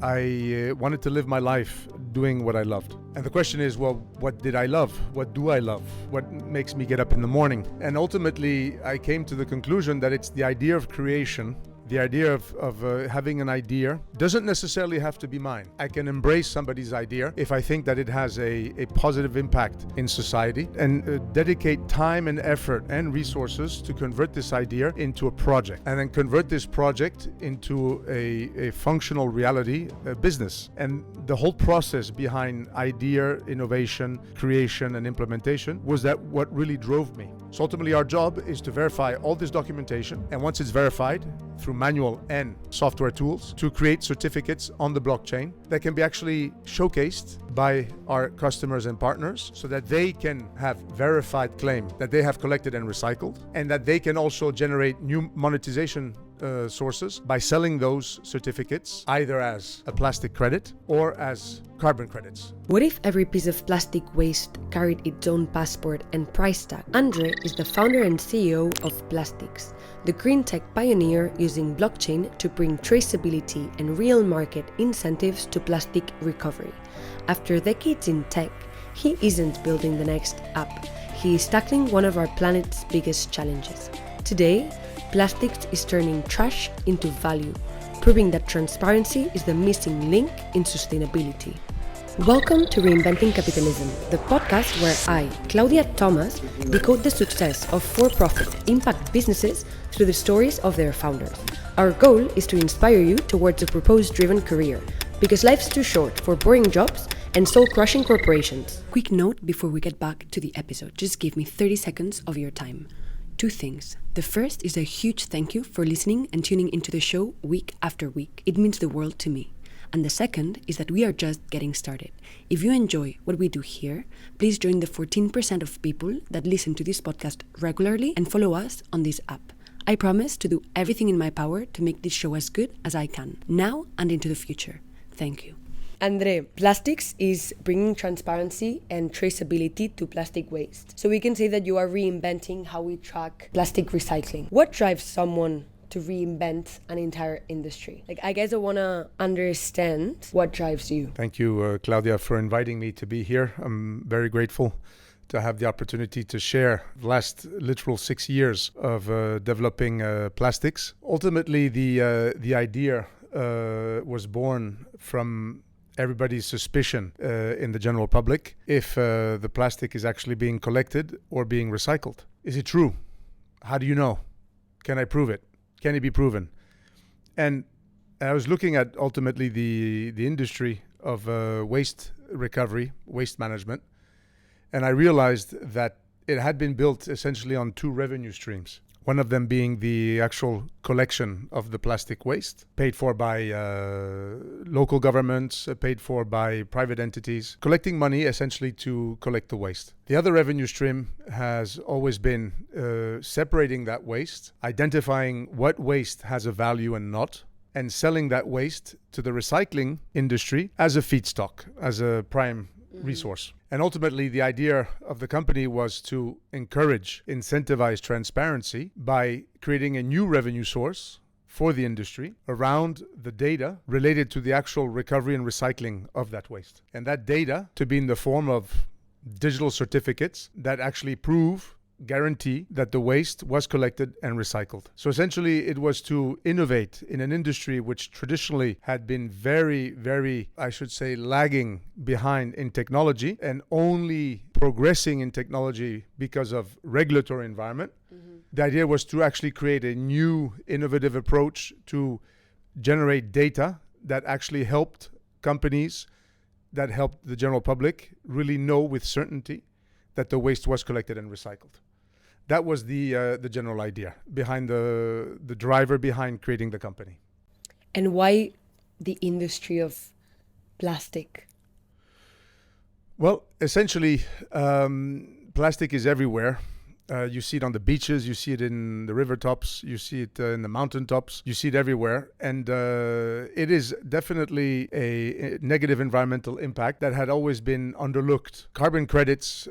I wanted to live my life doing what I loved. And the question is, well, what did I love? What do I love? What makes me get up in the morning? And ultimately, I came to the conclusion that it's the idea of creation. The idea of having an idea doesn't necessarily have to be mine. I can embrace somebody's idea if I think that it has a positive impact in society and dedicate time and effort and resources to convert this idea into a project and then convert this project into a functional reality, a business. And the whole process behind idea, innovation, creation, and implementation was that what really drove me. So ultimately our job is to verify all this documentation, and once it's verified through manual and software tools, to create certificates on the blockchain that can be actually showcased by our customers and partners so that they can have verified claim that they have collected and recycled, and that they can also generate new monetization sources by selling those certificates either as a plastic credit or as carbon credits. What if every piece of plastic waste carried its own passport and price tag? André is the founder and CEO of Plastiks, the green tech pioneer using blockchain to bring traceability and real market incentives to plastic recovery. After decades in tech, he isn't building the next app. He is tackling one of our planet's biggest challenges. Today, Plastiks is turning trash into value, proving that transparency is the missing link in sustainability. Welcome to Reinventing Capitalism, the podcast where I, Claudia Thomas, decode the success of for-profit impact businesses through the stories of their founders. Our goal is to inspire you towards a purpose-driven career, because life's too short for boring jobs and soul-crushing corporations. Quick note before we get back to the episode, just give me 30 seconds of your time. Two things. The first is a huge thank you for listening and tuning into the show week after week. It means the world to me. And the second is that we are just getting started. If you enjoy what we do here, please join the 14% of people that listen to this podcast regularly and follow us on this app. I promise to do everything in my power to make this show as good as I can, now and into the future. Thank you. André, Plastiks is bringing transparency and traceability to plastic waste. So we can say that you are reinventing how we track plastic recycling. What drives someone to reinvent an entire industry? I guess I want to understand what drives you. Thank you, Claudia, for inviting me to be here. I'm very grateful to have the opportunity to share the last literal 6 years of developing Plastiks. Ultimately, the idea was born from everybody's suspicion in the general public if the plastic is actually being collected or being recycled. Is it true? How do you know? Can I prove it? Can it be proven? And I was looking at ultimately the industry of waste recovery, waste management, and I realized that it had been built essentially on two revenue streams. One of them being the actual collection of the plastic waste, paid for by local governments, paid for by private entities, collecting money essentially to collect the waste. The other revenue stream has always been separating that waste, identifying what waste has a value and not, and selling that waste to the recycling industry as a feedstock, as a prime resource. And ultimately, the idea of the company was to encourage, incentivize transparency by creating a new revenue source for the industry around the data related to the actual recovery and recycling of that waste. And that data to be in the form of digital certificates that actually guarantee that the waste was collected and recycled. So essentially, it was to innovate in an industry which traditionally had been very, very, I should say, lagging behind in technology and only progressing in technology because of regulatory environment. Mm-hmm. The idea was to actually create a new innovative approach to generate data that actually helped companies, that helped the general public really know with certainty that the waste was collected and recycled. That was the general idea behind the driver behind creating the company. And why the industry of plastic? Well, essentially, plastic is everywhere. You see it on the beaches, you see it in the river tops, you see it in the mountain tops, you see it everywhere. And it is definitely a negative environmental impact that had always been underlooked. Carbon credits,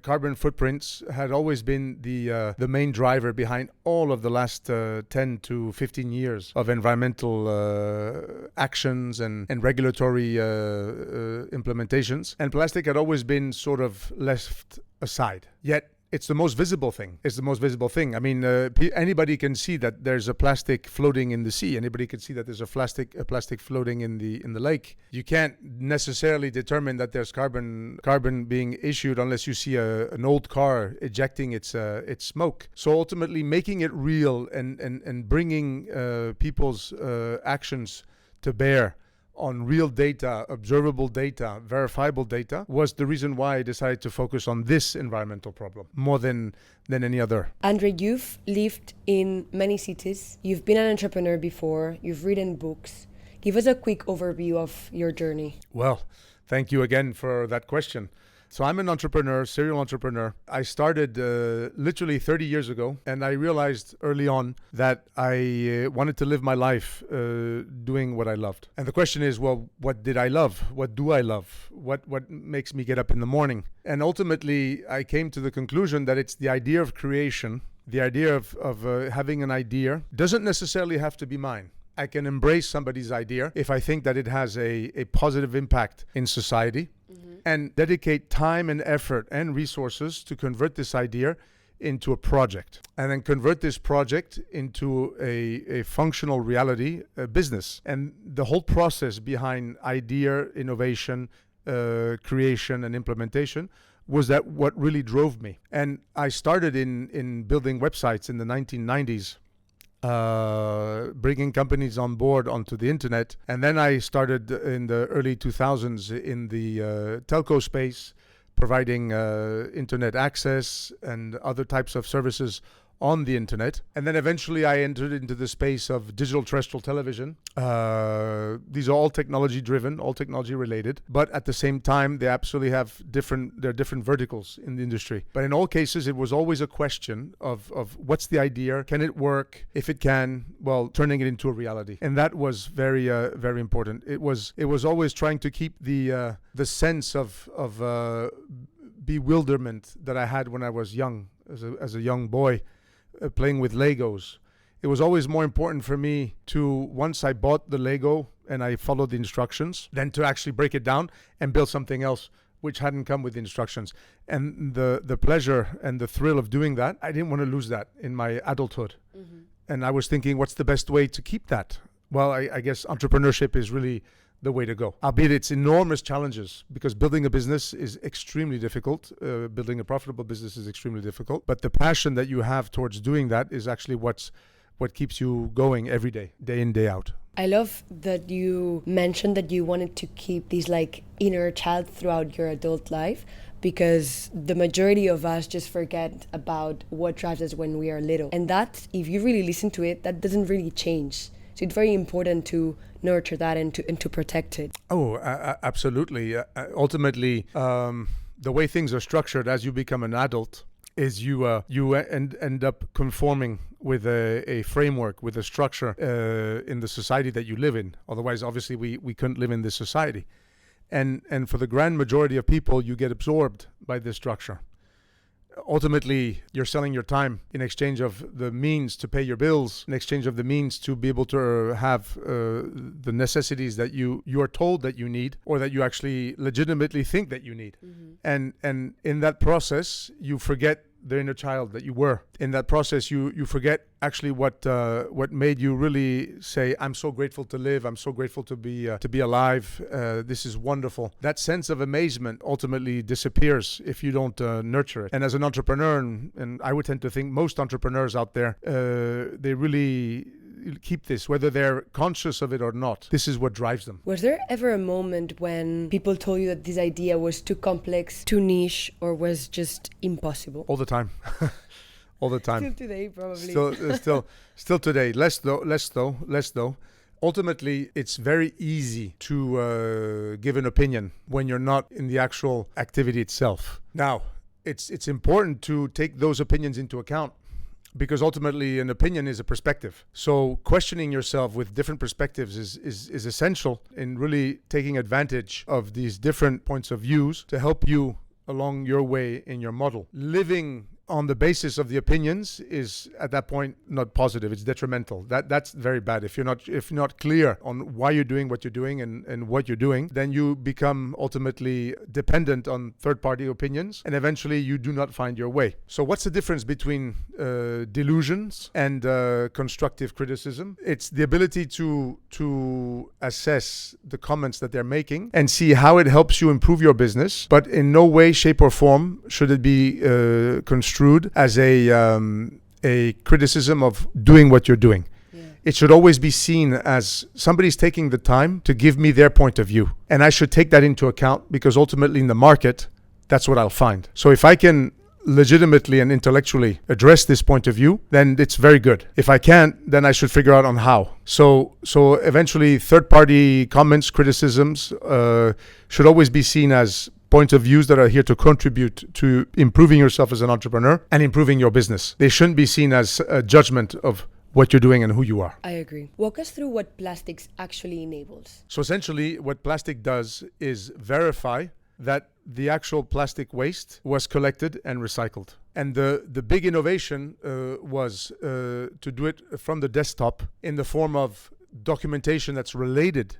carbon footprints had always been the main driver behind all of the last 10 to 15 years of environmental actions and regulatory implementations. And plastic had always been sort of left aside. Yet it's the most visible thing. It's the most visible thing. I mean, anybody can see that there's a plastic floating in the sea. Anybody can see that there's a plastic floating in the lake. You can't necessarily determine that there's carbon being issued unless you see an old car ejecting its smoke. So ultimately, making it real and bringing people's actions to bear on real data, observable data, verifiable data, was the reason why I decided to focus on this environmental problem more than any other. André, you've lived in many cities. You've been an entrepreneur before. You've written books. Give us a quick overview of your journey. Well, thank you again for that question. So I'm an entrepreneur, serial entrepreneur. I started literally 30 years ago, and I realized early on that I wanted to live my life doing what I loved. And the question is, well, what did I love? What do I love? What makes me get up in the morning? And ultimately, I came to the conclusion that it's the idea of creation, the idea of having an idea, doesn't necessarily have to be mine. I can embrace somebody's idea if I think that it has a positive impact in society. And dedicate time and effort and resources to convert this idea into a project, and then convert this project into a functional reality, a business. And the whole process behind idea, innovation, creation, and implementation was that what really drove me. And I started in building websites in the 1990s. Bringing companies on board onto the internet. And then I started in the early 2000s in the telco space, providing internet access and other types of services on the internet. And then eventually I entered into the space of digital terrestrial television. These are all technology driven, all technology related, but at the same time, they absolutely have different verticals in the industry. But in all cases, it was always a question of what's the idea? Can it work? If it can, well, turning it into a reality. And that was very important. It was always trying to keep the sense of bewilderment that I had when I was young, as a young boy, playing with Legos. It was always more important for me to, once I bought the Lego and I followed the instructions, than to actually break it down and build something else which hadn't come with the instructions. And the pleasure and the thrill of doing that, I didn't want to lose that in my adulthood. Mm-hmm. And I was thinking, what's the best way to keep that? Well, I guess entrepreneurship is really the way to go. Albeit it's enormous challenges, because building a business is extremely difficult. Building a profitable business is extremely difficult. But the passion that you have towards doing that is actually what keeps you going every day in, day out. I love that you mentioned that you wanted to keep this like inner child throughout your adult life, because the majority of us just forget about what drives us when we are little. And that, if you really listen to it, that doesn't really change. So it's very important to nurture that and to protect it. Oh, absolutely. Ultimately, the way things are structured as you become an adult is you end up conforming with a framework, with a structure in the society that you live in. Otherwise, obviously, we couldn't live in this society. And for the grand majority of people, you get absorbed by this structure. Ultimately, you're selling your time in exchange of the means to pay your bills, in exchange of the means to be able to have the necessities that you are told that you need, or that you actually legitimately think that you need. Mm-hmm. And in that process, you forget the inner child that you were. In that process, you forget actually what made you really say, I'm so grateful to live, I'm so grateful to be alive, this is wonderful. That sense of amazement ultimately disappears if you don't nurture it. And as an entrepreneur, and I would tend to think most entrepreneurs out there, they really keep this, whether they're conscious of it or not. This is what drives them. Was there ever a moment when people told you that this idea was too complex, too niche, or was just impossible? All the time. All the time. Still today, probably. Still today. Less though. Ultimately, it's very easy to give an opinion when you're not in the actual activity itself. Now, it's important to take those opinions into account, because ultimately an opinion is a perspective. So questioning yourself with different perspectives is essential in really taking advantage of these different points of views to help you along your way in your model. Living on the basis of the opinions is at that point not positive, it's detrimental. That's very bad. If you're not clear on why you're doing what you're doing and what you're doing, then you become ultimately dependent on third-party opinions, and eventually you do not find your way. So what's the difference between delusions and constructive criticism? It's the ability to assess the comments that they're making and see how it helps you improve your business, but in no way, shape or form should it be construed as a criticism of doing what you're doing. Yeah. It should always be seen as somebody's taking the time to give me their point of view, and I should take that into account, because ultimately in the market, that's what I'll find. So if I can legitimately and intellectually address this point of view, then it's very good. If I can't, then I should figure out on how. So eventually third-party comments, criticisms should always be seen as points of views that are here to contribute to improving yourself as an entrepreneur and improving your business. They shouldn't be seen as a judgment of what you're doing and who you are. I agree. Walk us through what Plastiks actually enables. So essentially what Plastik does is verify that the actual plastic waste was collected and recycled. And the big innovation was to do it from the desktop in the form of documentation that's related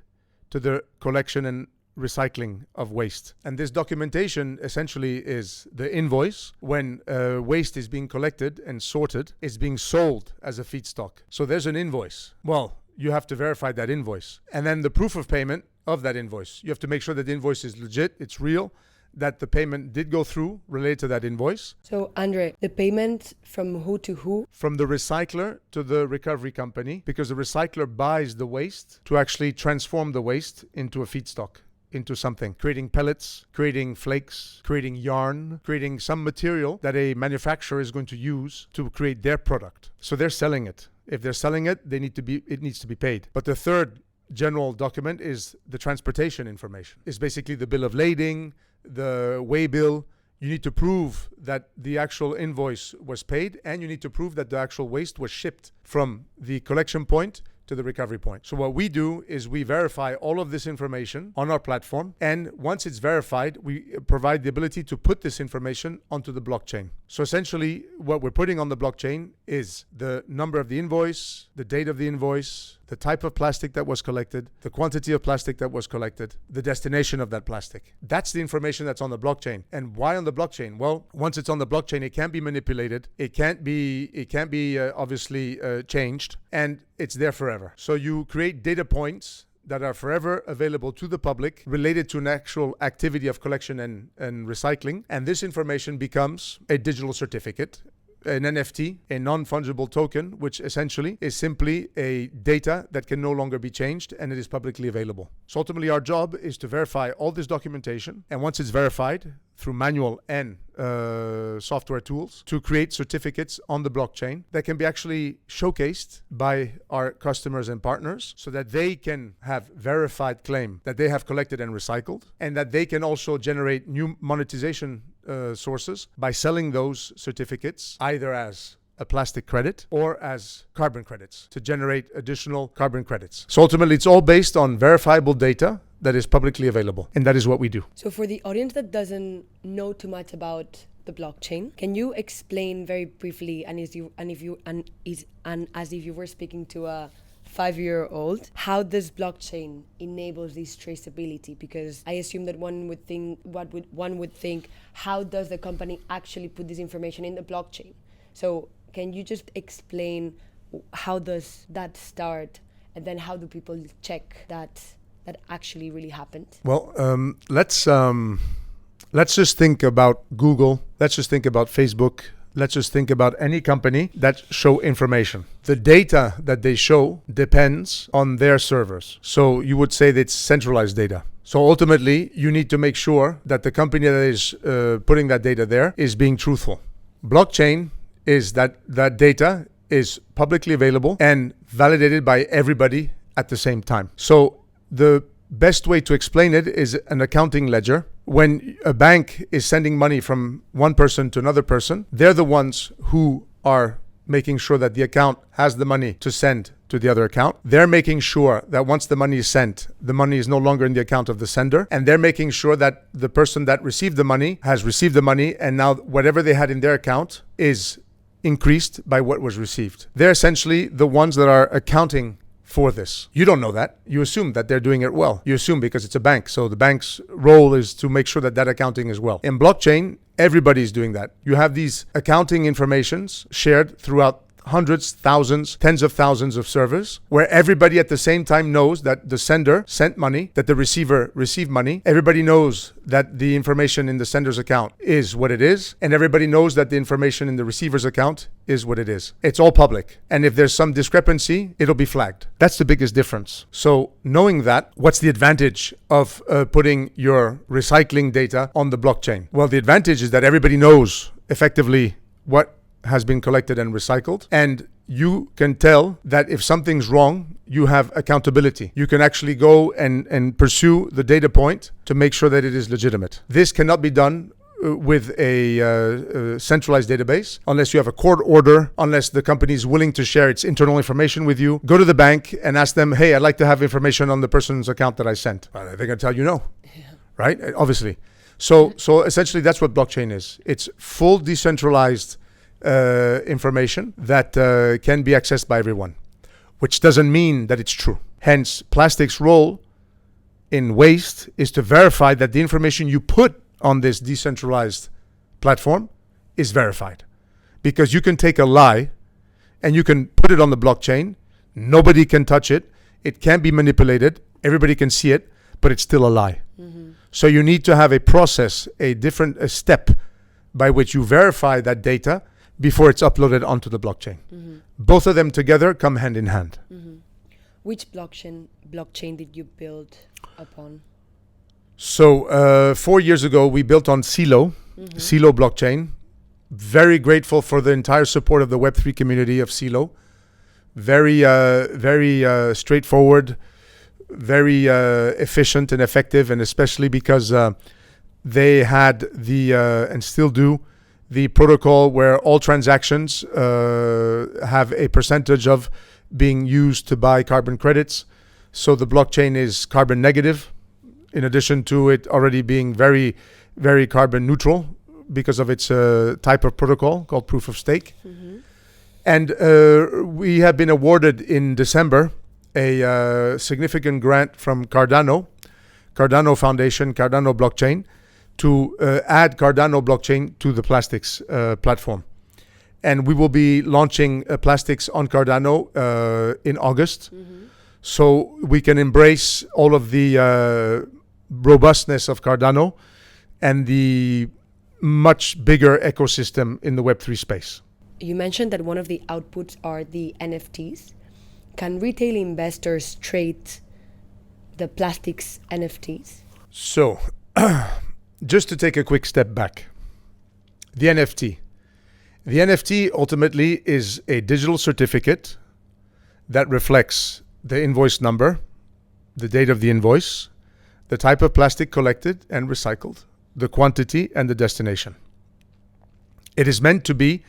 to the collection and recycling of waste. And this documentation essentially is the invoice. When waste is being collected and sorted, it's being sold as a feedstock. So there's an invoice. Well, you have to verify that invoice. And then the proof of payment of that invoice. You have to make sure that the invoice is legit, it's real, that the payment did go through related to that invoice. So, André, the payment from who to who? From the recycler to the recovery company, because the recycler buys the waste to actually transform the waste into a feedstock, into something, creating pellets, creating flakes, creating yarn, creating some material that a manufacturer is going to use to create their product. So they're selling it. If they're selling it, it needs to be paid. But the third general document is the transportation information. It's basically the bill of lading, the way bill. You need to prove that the actual invoice was paid, and you need to prove that the actual waste was shipped from the collection point to the recovery point. So what we do is we verify all of this information on our platform, and once it's verified, we provide the ability to put this information onto the blockchain. So essentially what we're putting on the blockchain is the number of the invoice, the date of the invoice, the type of plastic that was collected, the quantity of plastic that was collected, the destination of that plastic. That's the information that's on the blockchain. And why on the blockchain? Well, once it's on the blockchain, it can't be manipulated. It can't be obviously changed, and it's there forever. So you create data points that are forever available to the public related to an actual activity of collection and recycling. And this information becomes a digital certificate, an NFT, a non-fungible token, which essentially is simply a data that can no longer be changed, and it is publicly available. So ultimately our job is to verify all this documentation, and once it's verified through manual and software tools, to create certificates on the blockchain that can be actually showcased by our customers and partners, so that they can have verified claim that they have collected and recycled, and that they can also generate new monetization sources by selling those certificates either as a plastic credit or as carbon credits to generate additional carbon credits. So ultimately it's all based on verifiable data that is publicly available, and that is what we do. So for the audience that doesn't know too much about the blockchain, can you explain very briefly, and as if you were speaking to a 5-year-old, how this blockchain enables this traceability? Because I assume that one would think, how does the company actually put this information in the blockchain? So can you just explain how does that start, and then how do people check that actually really happened? Well, let's just think about Google. Let's just think about Facebook. Let's just think about any company that show information. The data that they show depends on their servers. So you would say that it's centralized data. So ultimately, you need to make sure that the company that is putting that data there is being truthful. Blockchain is that data is publicly available and validated by everybody at the same time. So the best way to explain it is an accounting ledger When a bank is sending money from one person to another person, they're the ones who are making sure that the account has the money to send to the other account. They're making sure that once the money is sent, the money is no longer in the account of the sender. And they're making sure that the person that received the money has received the money, and now whatever they had in their account is increased by what was received. They're essentially the ones that are accounting for this. You don't know that. You assume that they're doing it well. You assume because it's a bank. So the bank's role is to make sure that that accounting is well. In blockchain, everybody's doing that. You have these accounting informations shared throughout hundreds, thousands, tens of thousands of servers, where everybody at the same time knows that the sender sent money, that the receiver received money. Everybody knows that the information in the sender's account is what it is, and everybody knows that the information in the receiver's account is what it is. It's all public. And if there's some discrepancy, it'll be flagged. That's the biggest difference. So knowing that, what's the advantage of putting your recycling data on the blockchain? Well, the advantage is that everybody knows effectively what has been collected and recycled, and you can tell that if something's wrong, you have accountability. You can actually go and pursue the data point to make sure that it is legitimate. This cannot be done with a centralized database unless you have a court order, unless the company is willing to share its internal information with you. Go to the bank and ask them, hey, I'd like to have information on the person's account that I sent. They're going to tell you no, right? Obviously. So essentially that's what blockchain is. It's full decentralized information that can be accessed by everyone, which doesn't mean that it's true. Hence, Plastiks' role in waste is to verify that the information you put on this decentralized platform is verified. Because you can take a lie and you can put it on the blockchain, nobody can touch it, it can be manipulated, everybody can see it, but it's still a lie. Mm-hmm. So you need to have a process, a step by which you verify that data before it's uploaded onto the blockchain. Mm-hmm. Both of them together come hand in hand. Mm-hmm. Which blockchain did you build upon? So 4 years ago, we built on Silo, mm-hmm. Silo blockchain. Very grateful for the entire support of the Web3 community of Silo. Very straightforward, very efficient and effective, and especially because they had and still do, the protocol where all transactions have a percentage of being used to buy carbon credits. So the blockchain is carbon negative, in addition to it already being very, very carbon neutral because of its type of protocol called proof of stake. Mm-hmm. And we have been awarded in December a significant grant from Cardano Foundation, Cardano Blockchain, to add Cardano blockchain to the Plastiks platform. And we will be launching Plastiks on Cardano in August. Mm-hmm. So we can embrace all of the robustness of Cardano and the much bigger ecosystem in the Web3 space. You mentioned that one of the outputs are the NFTs. Can retail investors trade the Plastiks NFTs? So, just to take a quick step back, the NFT. The NFT ultimately is a digital certificate that reflects the invoice number, the date of the invoice, the type of plastic collected and recycled, the quantity, and the destination. It is meant to be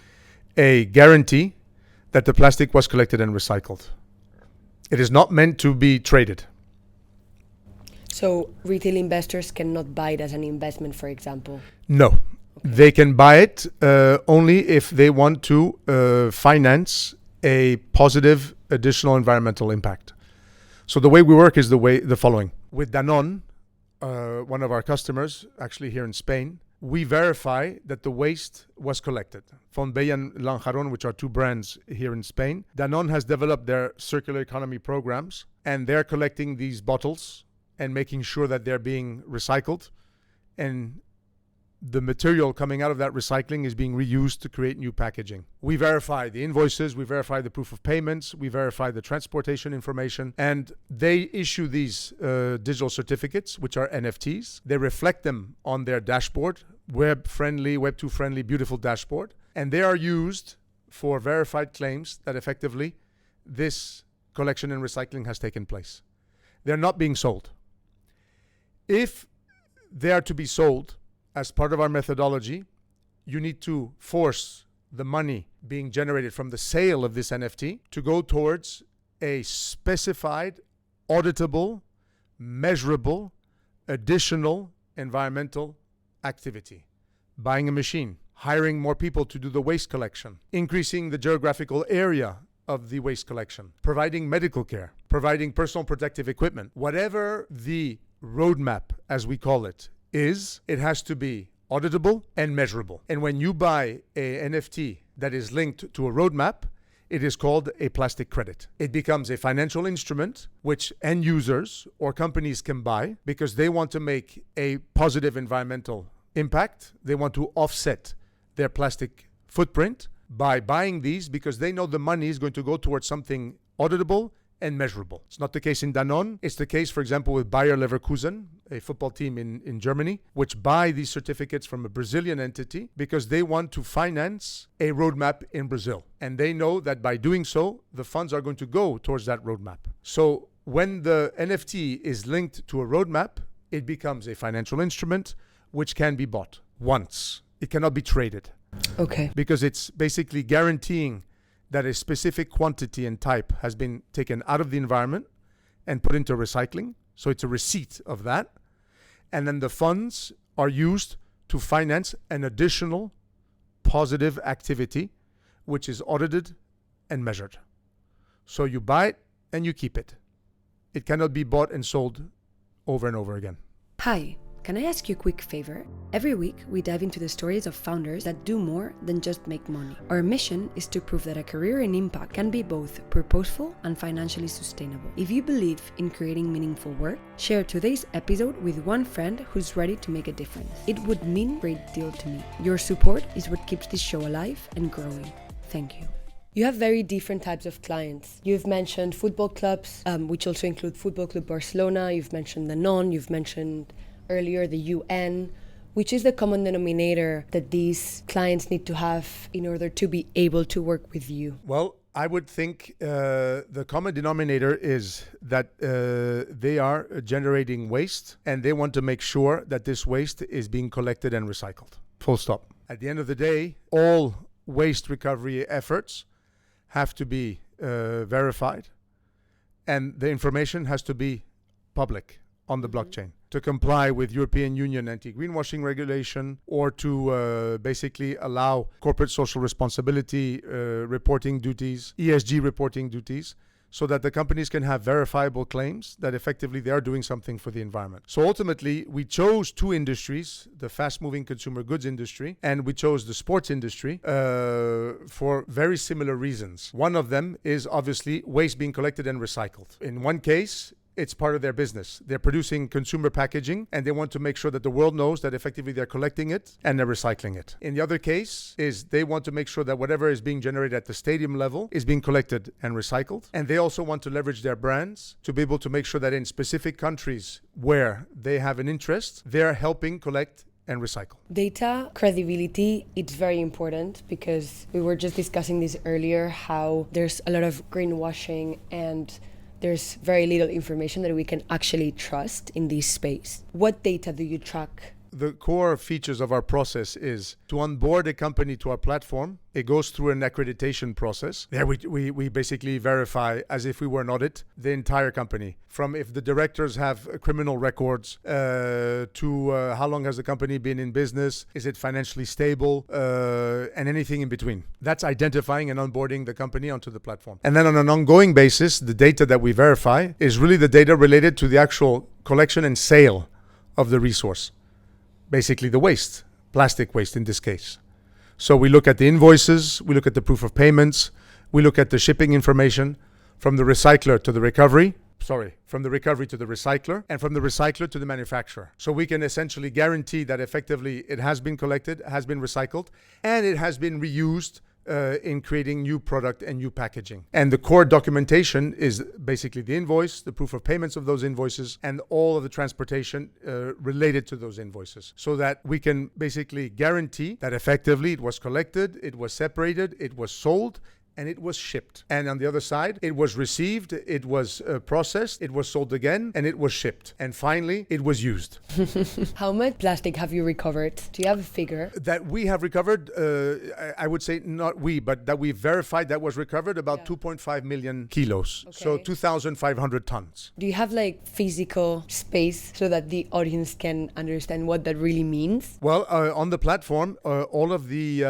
a guarantee that the plastic was collected and recycled. It is not meant to be traded. So retail investors cannot buy it as an investment, for example? No. Okay. They can buy it only if they want to finance a positive additional environmental impact. So the way we work is the following. With Danone, one of our customers, actually here in Spain, we verify that the waste was collected. Fonbella and Lanjarón, which are two brands here in Spain. Danone has developed their circular economy programs, and they're collecting these bottles and making sure that they're being recycled, and the material coming out of that recycling is being reused to create new packaging. We verify the invoices, we verify the proof of payments, we verify the transportation information, and they issue these digital certificates, which are NFTs. They reflect them on their dashboard, web-friendly, Web2-friendly, beautiful dashboard, and they are used for verified claims that effectively this collection and recycling has taken place. They're not being sold. If they are to be sold, as part of our methodology, you need to force the money being generated from the sale of this NFT to go towards a specified, auditable, measurable, additional environmental activity. Buying a machine, hiring more people to do the waste collection, increasing the geographical area of the waste collection, providing medical care, providing personal protective equipment. Whatever the roadmap, as we call it, is, it has to be auditable and measurable. And when you buy a NFT that is linked to a roadmap, it is called a plastic credit. It becomes a financial instrument which end users or companies can buy because they want to make a positive environmental impact. They want to offset their plastic footprint by buying these because they know the money is going to go towards something auditable and measurable. It's not the case in Danone. It's the case, for example, with Bayer Leverkusen, a football team in Germany, which buy these certificates from a Brazilian entity because they want to finance a roadmap in Brazil. And they know that by doing so, the funds are going to go towards that roadmap. So when the NFT is linked to a roadmap, it becomes a financial instrument which can be bought once. It cannot be traded. Okay. Because it's basically guaranteeing that a specific quantity and type has been taken out of the environment and put into recycling. So it's a receipt of that. And then the funds are used to finance an additional positive activity, which is audited and measured. So you buy it and you keep it. It cannot be bought and sold over and over again. Hi. Can I ask you a quick favor? Every week, we dive into the stories of founders that do more than just make money. Our mission is to prove that a career in impact can be both purposeful and financially sustainable. If you believe in creating meaningful work, share today's episode with one friend who's ready to make a difference. It would mean a great deal to me. Your support is what keeps this show alive and growing. Thank you. You have very different types of clients. You've mentioned football clubs, which also include Football Club Barcelona. You've mentioned Danone. You've mentioned earlier the UN. Which is the common denominator that these clients need to have in order to be able to work with you? Well, I would think the common denominator is that they are generating waste and they want to make sure that this waste is being collected and recycled. Full stop. At the end of the day, all waste recovery efforts have to be verified and the information has to be public on the blockchain to comply with European Union anti-greenwashing regulation or to basically allow corporate social responsibility reporting duties, ESG reporting duties, so that the companies can have verifiable claims that effectively they are doing something for the environment. So ultimately, we chose two industries, the fast-moving consumer goods industry, and we chose the sports industry for very similar reasons. One of them is obviously waste being collected and recycled. In one case, it's part of their business. They're producing consumer packaging and they want to make sure that the world knows that effectively they're collecting it and they're recycling it. In the other case is they want to make sure that whatever is being generated at the stadium level is being collected and recycled. And they also want to leverage their brands to be able to make sure that in specific countries where they have an interest, they're helping collect and recycle. Data credibility, it's very important because we were just discussing this earlier, how there's a lot of greenwashing and there's very little information that we can actually trust in this space. What data do you track? The core features of our process is to onboard a company to our platform. It goes through an accreditation process. There we basically verify, as if we were an audit, the entire company. From if the directors have criminal records to how long has the company been in business, is it financially stable, and anything in between. That's identifying and onboarding the company onto the platform. And then on an ongoing basis, the data that we verify is really the data related to the actual collection and sale of the resource. Basically the waste, plastic waste in this case. So we look at the invoices, we look at the proof of payments, we look at the shipping information from the recycler to the recovery, from the recovery to the recycler, and from the recycler to the manufacturer. So we can essentially guarantee that effectively it has been collected, has been recycled, and it has been reused in creating new product and new packaging. And the core documentation is basically the invoice, the proof of payments of those invoices, and all of the transportation related to those invoices, so that we can basically guarantee that effectively it was collected, it was separated, it was sold, and it was shipped. And on the other side, it was received, it was processed, it was sold again, and it was shipped. And finally, it was used. How much plastic have you recovered? Do you have a figure? That we have recovered, I would say not we, but that we verified that was recovered about 2.5 million kilos. Okay. So 2,500 tons. Do you have like physical space so that the audience can understand what that really means? Well, on the platform, all of the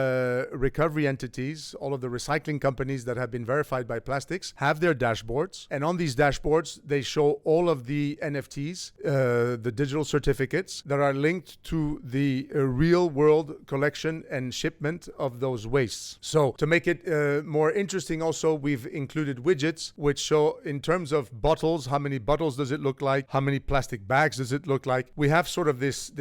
recovery entities, all of the recycling companies that have been verified by Plastiks have their dashboards. And on these dashboards, they show all of the NFTs, the digital certificates that are linked to the real world collection and shipment of those wastes. So to make it more interesting also, we've included widgets which show in terms of bottles, how many bottles does it look like? How many plastic bags does it look like? We have sort of this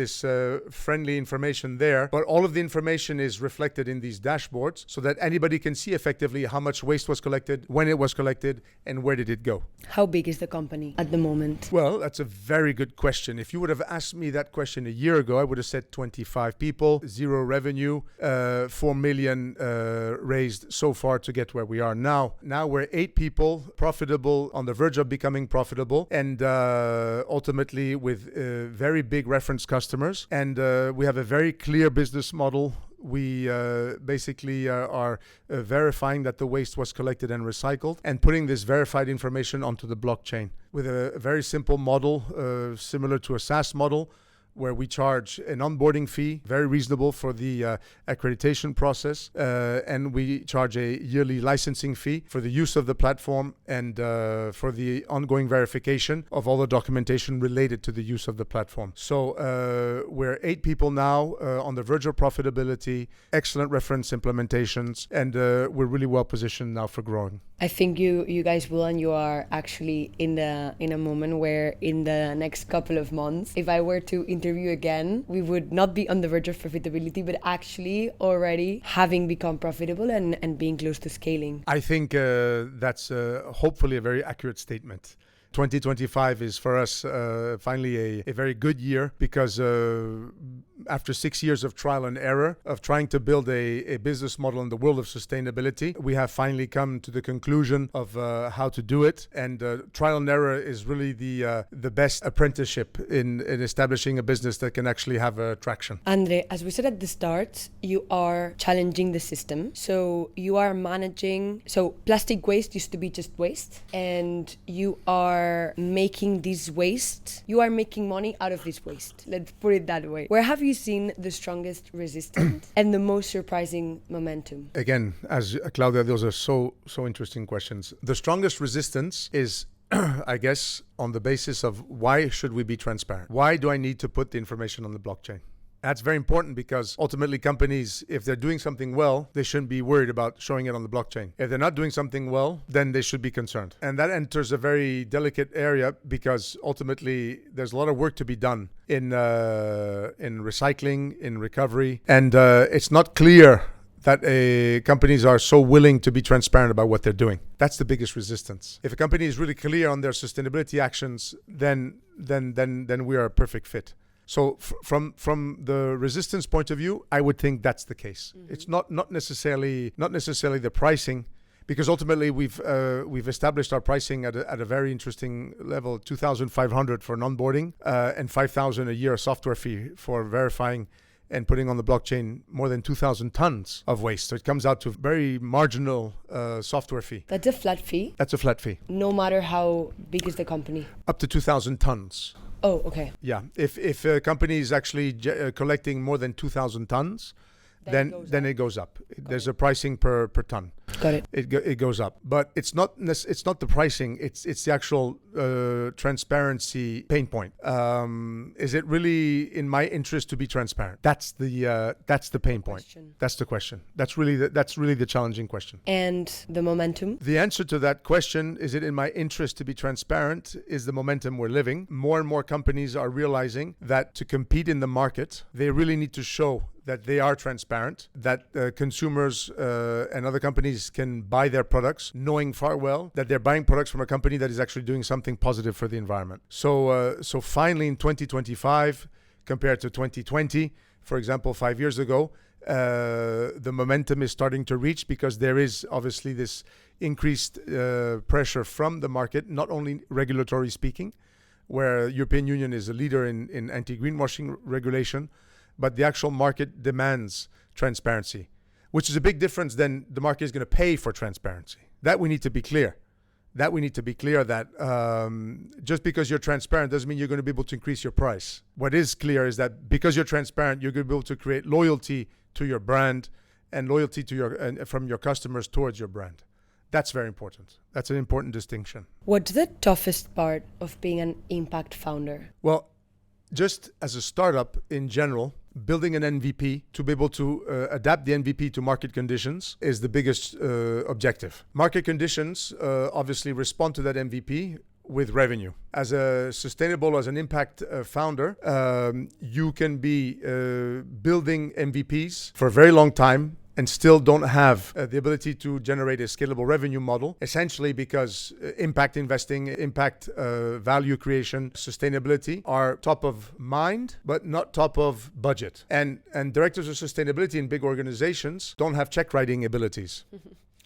friendly information there, but all of the information is reflected in these dashboards so that anybody can see effectively how much waste was collected, when it was collected, and where did it go. How big is the company at the moment? Well, that's a very good question. If you would have asked me that question a year ago, I would have said 25 people, 0 revenue, 4 million raised so far to get where we are now. Now we're 8 people, profitable, on the verge of becoming profitable, and ultimately with very big reference customers. And we have a very clear business model. We basically are verifying that the waste was collected and recycled and putting this verified information onto the blockchain with a very simple model, similar to a SaaS model, where we charge an onboarding fee, very reasonable for the accreditation process, and we charge a yearly licensing fee for the use of the platform and for the ongoing verification of all the documentation related to the use of the platform. So we're 8 people now on the verge of profitability, excellent reference implementations, and we're really well positioned now for growing. I think you guys will, and you are actually in a moment where in the next couple of months, if I were to interview again, we would not be on the verge of profitability, but actually already having become profitable and being close to scaling. I think that's hopefully a very accurate statement. 2025 is for us finally a very good year because after 6 years of trial and error of trying to build a business model in the world of sustainability, we have finally come to the conclusion of how to do it. And trial and error is really the best apprenticeship in establishing a business that can actually have traction. André, as we said at the start, you are challenging the system. So you are managing, so plastic waste used to be just waste, and you are making this waste, you are making money out of this waste. Let's put it that way. Where have you seen the strongest resistance and the most surprising momentum? Again, as Claudia, those are so interesting questions. The strongest resistance is I guess on the basis of why should we be transparent? Why do I need to put the information on the blockchain? That's very important because ultimately companies, if they're doing something well, they shouldn't be worried about showing it on the blockchain. If they're not doing something well, then they should be concerned. And that enters a very delicate area because ultimately there's a lot of work to be done in recycling, in recovery. And it's not clear that companies are so willing to be transparent about what they're doing. That's the biggest resistance. If a company is really clear on their sustainability actions, then we are a perfect fit. So from the resistance point of view, I would think that's the case. Mm-hmm. It's not necessarily the pricing, because ultimately we've established our pricing at a very interesting level, 2,500 for an onboarding and 5,000 a year software fee for verifying and putting on the blockchain more than 2,000 tons of waste. So it comes out to a very marginal software fee. That's a flat fee? That's a flat fee. No matter how big is the company? Up to 2,000 tons. Oh, okay. Yeah. If a company is actually collecting more than 2,000 tons, then it goes up. There's a pricing per ton. Got it. It goes up, but it's not the pricing. It's the actual transparency pain point. Is it really in my interest to be transparent? That's the pain point. That's the question. That's really the challenging question. And the momentum? The answer to that question, is it in my interest to be transparent, is the momentum we're living. More and more companies are realizing that to compete in the market, they really need to show that they are transparent, that consumers and other companies can buy their products knowing far well that they're buying products from a company that is actually doing something positive for the environment. So finally in 2025, compared to 2020, for example, 5 years ago, the momentum is starting to reach, because there is obviously this increased pressure from the market, not only regulatory speaking, where European Union is a leader in anti-greenwashing regulation, but the actual market demands transparency, which is a big difference than the market is going to pay for transparency. That we need to be clear. That just because you're transparent doesn't mean you're going to be able to increase your price. What is clear is that because you're transparent, you're going to be able to create loyalty to your brand and loyalty to from your customers towards your brand. That's very important. That's an important distinction. What's the toughest part of being an impact founder? Well, just as a startup in general, building an MVP to be able to adapt the MVP to market conditions is the biggest objective. Market conditions obviously respond to that MVP with revenue. As an impact founder, you can be building MVPs for a very long time and still don't have the ability to generate a scalable revenue model, essentially because impact investing, impact value creation, sustainability are top of mind, but not top of budget. And directors of sustainability in big organizations don't have check writing abilities.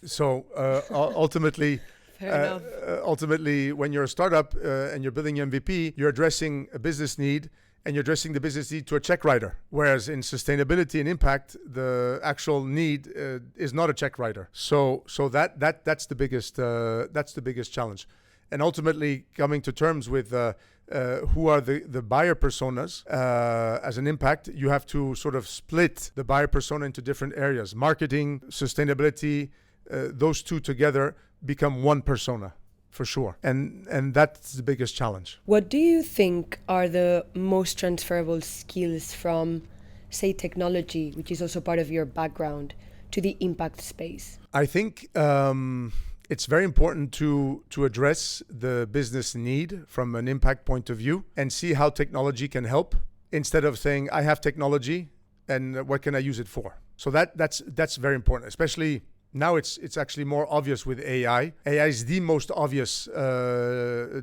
So ultimately, when you're a startup and you're building your MVP, you're addressing a business need, and you're addressing the business need to a check writer. Whereas in sustainability and impact, the actual need is not a check writer. So that's the biggest challenge. And ultimately coming to terms with who are the buyer personas as an impact, you have to sort of split the buyer persona into different areas. Marketing, sustainability, those two together become one persona. For sure. And that's the biggest challenge. What do you think are the most transferable skills from, say, technology, which is also part of your background, to the impact space? I think it's very important to address the business need from an impact point of view and see how technology can help, instead of saying, I have technology and what can I use it for? So that's very important, especially now it's actually more obvious with AI. AI is the most obvious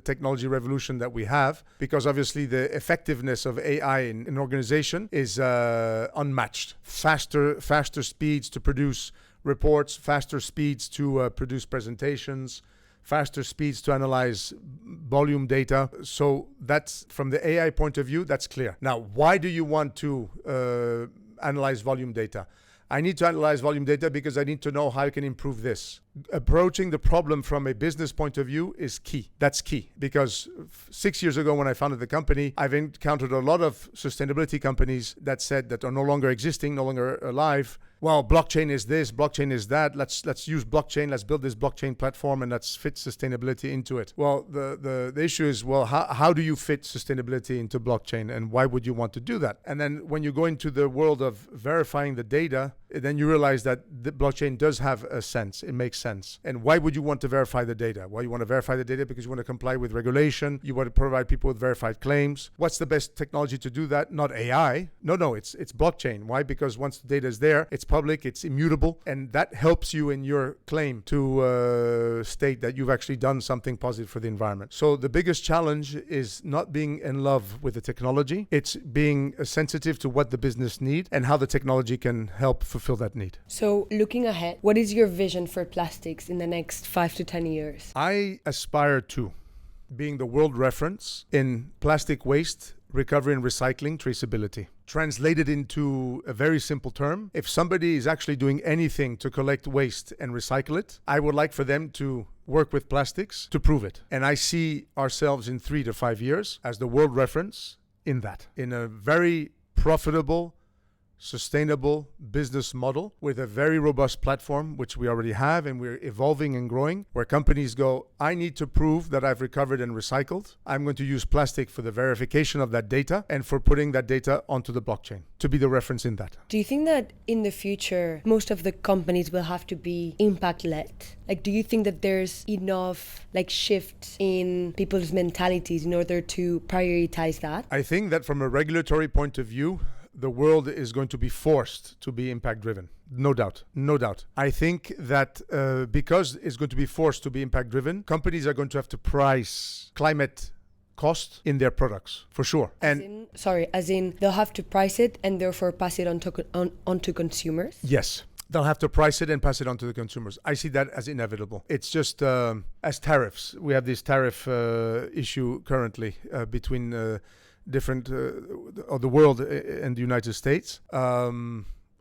technology revolution that we have, because obviously the effectiveness of AI in an organization is unmatched. Faster speeds to produce reports, faster speeds to produce presentations, faster speeds to analyze volume data. So that's, from the AI point of view, that's clear. Now, why do you want to analyze volume data? I need to analyze volume data because I need to know how I can improve this. Approaching the problem from a business point of view is key. That's key, because 6 years ago when I founded the company, I've encountered a lot of sustainability companies that said that are no longer existing, no longer alive. Well, blockchain is this, blockchain is that. Let's use blockchain. Let's build this blockchain platform and let's fit sustainability into it. Well, the issue is, well, how do you fit sustainability into blockchain, and why would you want to do that? And then when you go into the world of verifying the data, then you realize that the blockchain does have a sense. It makes sense. And why would you want to verify the data? Well, you want to verify the data because you want to comply with regulation. You want to provide people with verified claims. What's the best technology to do that? Not AI. No, it's blockchain. Why? Because once the data is there, it's public, it's immutable, and that helps you in your claim to state that you've actually done something positive for the environment. So the biggest challenge is not being in love with the technology. It's being sensitive to what the business need and how the technology can help fulfill that need. So looking ahead, what is your vision for Plastiks in the next 5 to 10 years? I aspire to being the world reference in plastic waste recovery and recycling traceability. Translated into a very simple term, if somebody is actually doing anything to collect waste and recycle it, I would like for them to work with Plastiks to prove it. And I see ourselves in 3 to 5 years as the world reference in that, in a very profitable, sustainable business model with a very robust platform, which we already have, and we're evolving and growing, where companies go, I need to prove that I've recovered and recycled. I'm going to use plastic for the verification of that data and for putting that data onto the blockchain to be the reference in that. Do you think that in the future, most of the companies will have to be impact-led? Like, do you think that there's enough shift in people's mentalities in order to prioritize that? I think that from a regulatory point of view, the world is going to be forced to be impact-driven. No doubt. I think that because it's going to be forced to be impact-driven, companies are going to have to price climate cost in their products, for sure. As in they'll have to price it and therefore pass it on to consumers? Yes. They'll have to price it and pass it on to the consumers. I see that as inevitable. It's just as tariffs. We have this tariff issue currently between different of the world and the United States.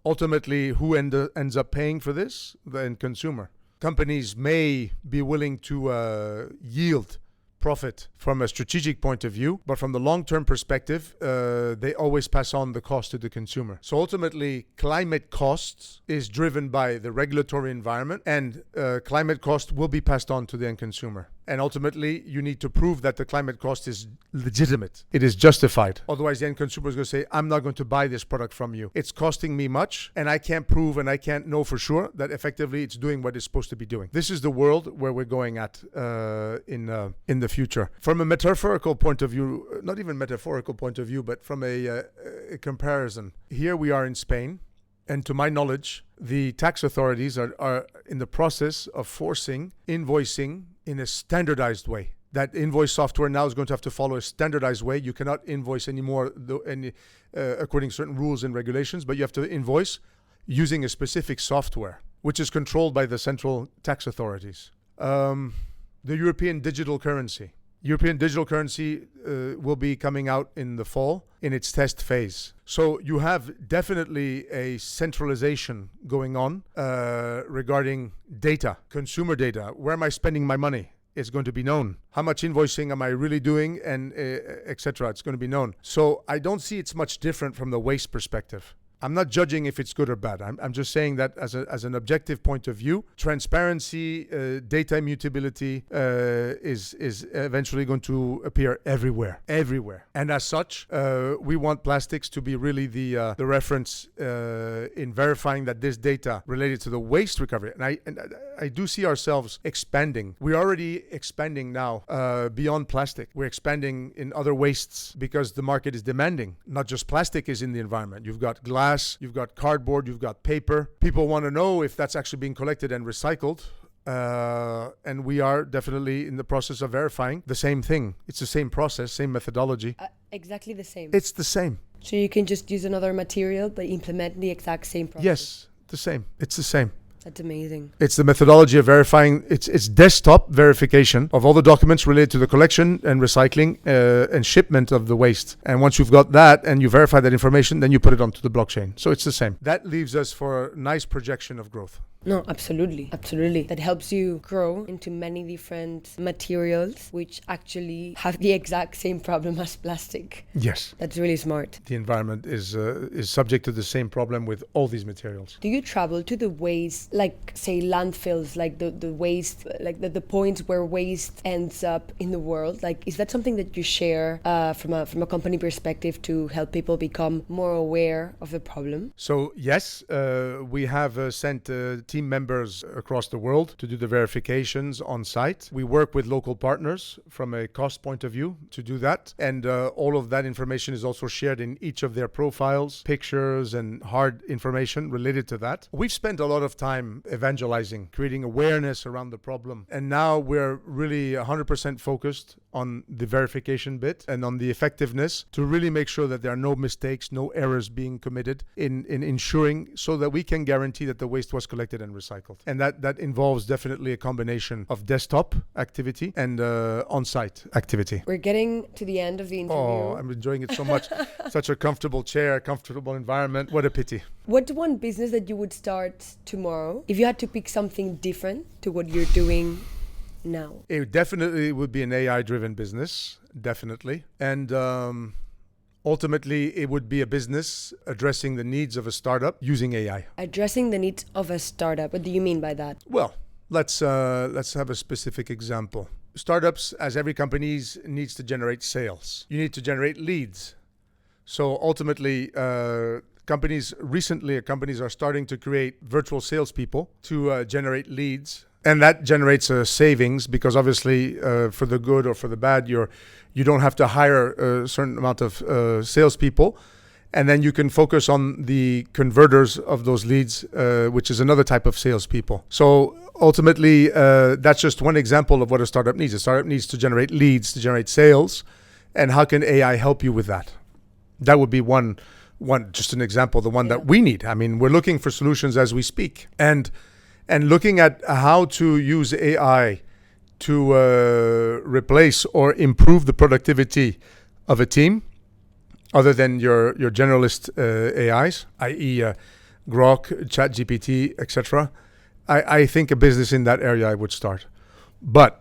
Ultimately, who ends up paying for this? The end consumer. Companies may be willing to yield profit from a strategic point of view, but from the long-term perspective, they always pass on the cost to the consumer. So ultimately, climate costs is driven by the regulatory environment, and climate cost will be passed on to the end consumer. And ultimately, you need to prove that the climate cost is legitimate. It is justified. Otherwise, the end consumer is going to say, I'm not going to buy this product from you. It's costing me much, and I can't prove and I can't know for sure that effectively it's doing what it's supposed to be doing. This is the world where we're going at in the future. From a metaphorical point of view, not even metaphorical point of view, but from a comparison. Here we are in Spain. And to my knowledge, the tax authorities are in the process of forcing invoicing in a standardized way. That invoice software now is going to have to follow a standardized way. You cannot invoice anymore according to certain rules and regulations, but you have to invoice using a specific software, which is controlled by the central tax authorities. The European digital currency. European digital currency will be coming out in the fall in its test phase. So you have definitely a centralization going on regarding data, consumer data. Where am I spending my money? It's going to be known. How much invoicing am I really doing, and etc. It's going to be known. So I don't see it's much different from the waste perspective. I'm not judging if it's good or bad. I'm just saying that as an objective point of view, transparency, data immutability is eventually going to appear everywhere. And as such, we want Plastiks to be really the reference in verifying that this data related to the waste recovery. And I do see ourselves expanding. We're already expanding now beyond plastic. We're expanding in other wastes because the market is demanding. Not just plastic is in the environment. You've got glass. You've got cardboard, you've got paper. People want to know if that's actually being collected and recycled. And we are definitely in the process of verifying the same thing. It's the same process, same methodology. Exactly the same. It's the same. So you can just use another material but implement the exact same process. Yes, the same. It's the same. That's amazing. It's the methodology of verifying. It's desktop verification of all the documents related to the collection and recycling and shipment of the waste. And once you've got that and you verify that information, then you put it onto the blockchain. So it's the same. That leaves us for a nice projection of growth. No, absolutely. That helps you grow into many different materials which actually have the exact same problem as plastic. Yes. That's really smart. The environment is subject to the same problem with all these materials. Do you travel to the waste, like say landfills, like the waste, like the points where waste ends up in the world? Like, is that something that you share from a company perspective to help people become more aware of the problem? So yes, we have sent team members across the world to do the verifications on site. We work with local partners from a cost point of view to do that. And all of that information is also shared in each of their profiles, pictures and hard information related to that. We've spent a lot of time evangelizing, creating awareness around the problem. And now we're really 100% focused on the verification bit and on the effectiveness to really make sure that there are no mistakes, no errors being committed in ensuring so that we can guarantee that the waste was collected and recycled. And that involves definitely a combination of desktop activity and on-site activity. We're getting to the end of the interview. Oh, I'm enjoying it so much. Such a comfortable chair, comfortable environment. What a pity. What's one business that you would start tomorrow if you had to pick something different to what you're doing now? It definitely would be an AI-driven business, definitely. And ultimately, it would be a business addressing the needs of a startup using AI. Addressing the needs of a startup. What do you mean by that? Well, let's have a specific example. Startups, as every company, needs to generate sales. You need to generate leads. So ultimately, companies are starting to create virtual salespeople to generate leads. And that generates a savings because obviously for the good or for the bad, you don't have to hire a certain amount of salespeople. And then you can focus on the converters of those leads, which is another type of salespeople. So ultimately, that's just one example of what a startup needs. A startup needs to generate leads, to generate sales. And how can AI help you with that? That would be one just an example, the one that we need. I mean, we're looking for solutions as we speak, and looking at how to use AI to replace or improve the productivity of a team, other than your generalist AIs, i.e. Grok, ChatGPT, etc. I think a business in that area I would start. But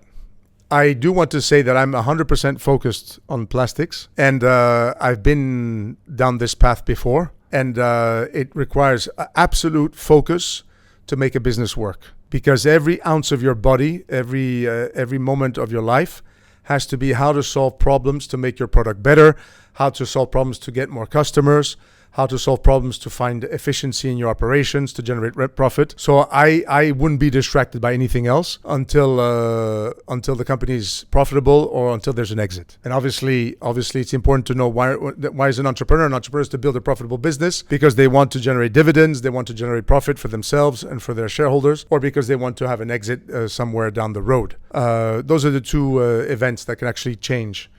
I do want to say that I'm 100% focused on plastics, and I've been down this path before, and it requires absolute focus to make a business work, because every ounce of your body, every moment of your life has to be how to solve problems to make your product better, how to solve problems to get more customers, how to solve problems to find efficiency in your operations to generate profit. So I wouldn't be distracted by anything else until the company is profitable or until there's an exit. And obviously it's important to know why is an entrepreneur? An entrepreneur is to build a profitable business because they want to generate dividends, they want to generate profit for themselves and for their shareholders, or because they want to have an exit somewhere down the road. Those are the two events that can actually change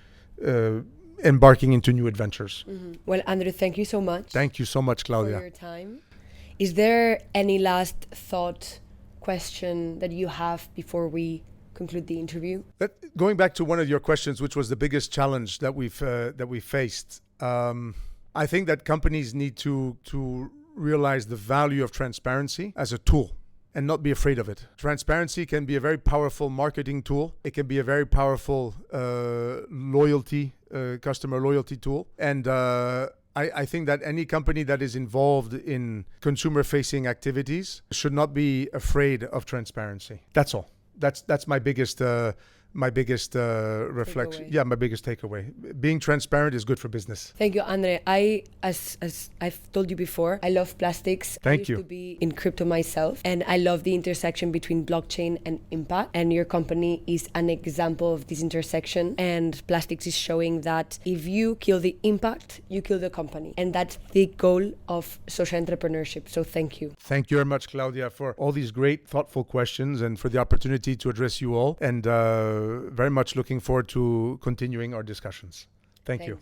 embarking into new adventures. Mm-hmm. Well, André, thank you so much. Thank you so much, Claudia, for your time. Is there any last thought, question that you have before we conclude the interview? Going back to one of your questions, which was the biggest challenge that we faced, I think that companies need to realize the value of transparency as a tool and not be afraid of it. Transparency can be a very powerful marketing tool. It can be a very powerful customer loyalty tool. And I think that any company that is involved in consumer-facing activities should not be afraid of transparency. That's all. That's my biggest reflection. Yeah, my biggest takeaway. Being transparent is good for business. Thank you, André. As I've told you before, I love plastics. Thank you. I used to be in crypto myself, and I love the intersection between blockchain and impact. And your company is an example of this intersection. And Plastiks is showing that if you kill the impact, you kill the company. And that's the goal of social entrepreneurship. So thank you. Thank you very much, Claudia, for all these great, thoughtful questions and for the opportunity to address you all. And very much looking forward to continuing our discussions. Thank you.